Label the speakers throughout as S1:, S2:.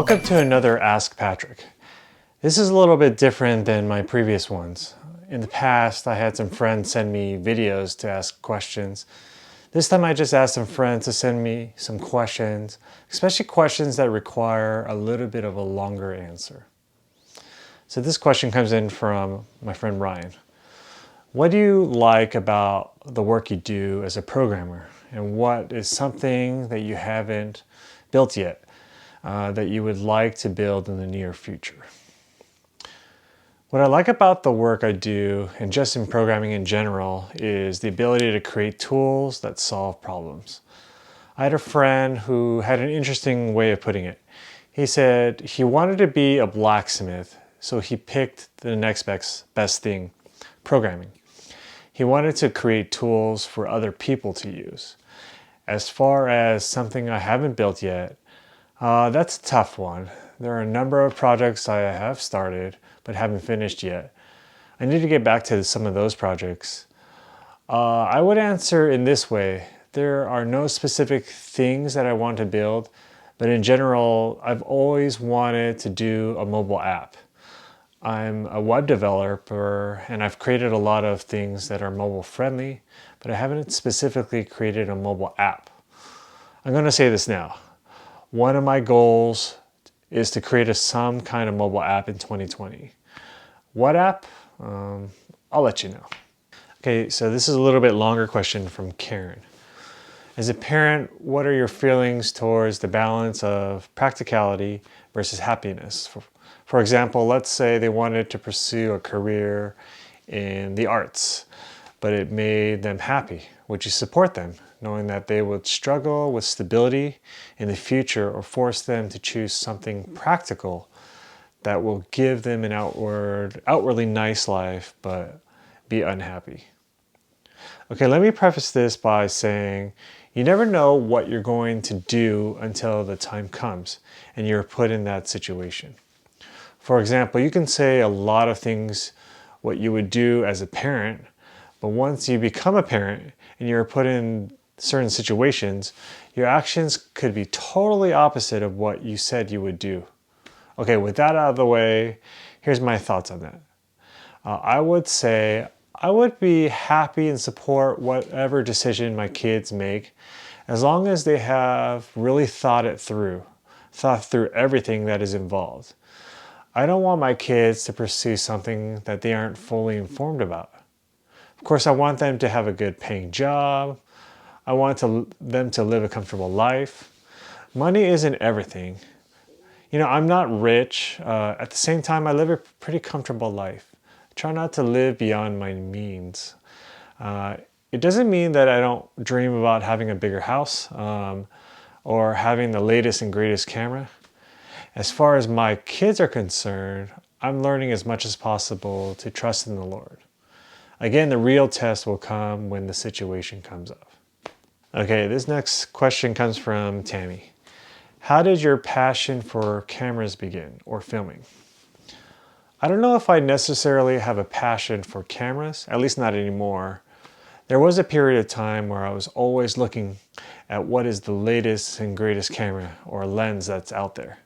S1: Welcome to another Ask Patrick. This is a little bit different than my previous ones. In the past, I had some friends send me videos to ask questions. This time I just asked some friends to send me some questions, especially questions that require a little bit of a longer answer. So this question comes in from my friend Ryan. What do you like about the work you do as a programmer? And what is something that you haven't built yet that you would like to build in the near future? What I like about the work I do, and just in programming in general, is the ability to create tools that solve problems. I had a friend who had an interesting way of putting it. He said he wanted to be a blacksmith, so he picked the next best thing, programming. He wanted to create tools for other people to use. As far as something I haven't built yet, that's a tough one. There are a number of projects I have started but haven't finished yet. I need to get back to some of those projects. I would answer in this way. There are no specific things that I want to build, but in general, I've always wanted to do a mobile app. I'm a web developer and I've created a lot of things that are mobile friendly, but I haven't specifically created a mobile app. I'm going to say this now. One of my goals is to create some kind of mobile app in 2020. What app? I'll let you know. Okay, so this is a little bit longer question from Karen. As a parent, what are your feelings towards the balance of practicality versus happiness? For example, let's say they wanted to pursue a career in the arts, but it made them happy. Would you support them, knowing that they would struggle with stability in the future or force them to choose something practical that will give them an outwardly nice life, but be unhappy? Okay, let me preface this by saying you never know what you're going to do until the time comes and you're put in that situation. For example, you can say a lot of things what you would do as a parent, but once you become a parent and you're put in certain situations, your actions could be totally opposite of what you said you would do. Okay, with that out of the way, here's my thoughts on that. I would say I would be happy and support whatever decision my kids make as long as they have really thought through everything that is involved. I don't want my kids to pursue something that they aren't fully informed about. Of course, I want them to have a good paying job. I want them to live a comfortable life. Money isn't everything. You know, I'm not rich. At the same time, I live a pretty comfortable life. I try not to live beyond my means. It doesn't mean that I don't dream about having a bigger house or having the latest and greatest camera. As far as my kids are concerned, I'm learning as much as possible to trust in the Lord. Again, the real test will come when the situation comes up. Okay, this next question comes from Tammy. How did your passion for cameras begin, or filming? I don't know if I necessarily have a passion for cameras, at least not anymore. There was a period of time where I was always looking at what is the latest and greatest camera or lens that's out there.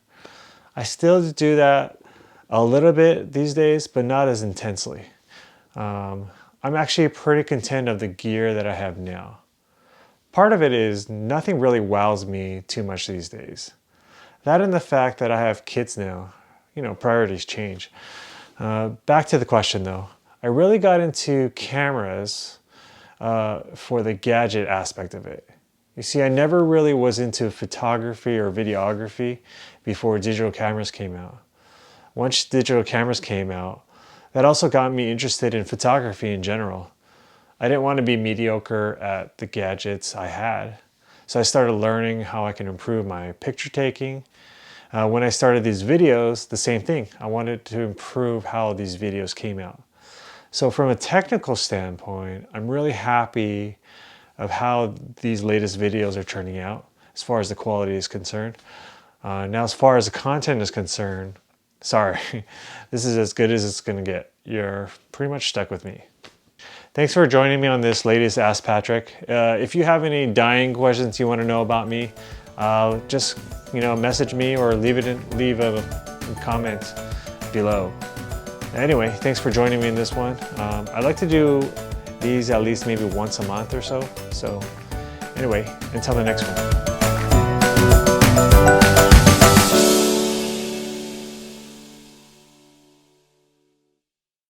S1: I still do that a little bit these days, but not as intensely. I'm actually pretty content of the gear that I have now. Part of it is nothing really wows me too much these days. That and the fact that I have kids now, priorities change. Back to the question though. I really got into cameras for the gadget aspect of it. You see, I never really was into photography or videography before digital cameras came out. Once digital cameras came out, that also got me interested in photography in general. I didn't want to be mediocre at the gadgets I had, so I started learning how I can improve my picture taking. When I started these videos, the same thing. I wanted to improve how these videos came out. So from a technical standpoint, I'm really happy of how these latest videos are turning out as far as the quality is concerned. Now, as far as the content is concerned, sorry, this is as good as it's going to get. You're pretty much stuck with me. Thanks for joining me on this latest Ask Patrick. If you have any dying questions you want to know about me, just message me or leave a comment below. Anyway, thanks for joining me in this one. I'd like to do these at least maybe once a month or so. So anyway, until the next one.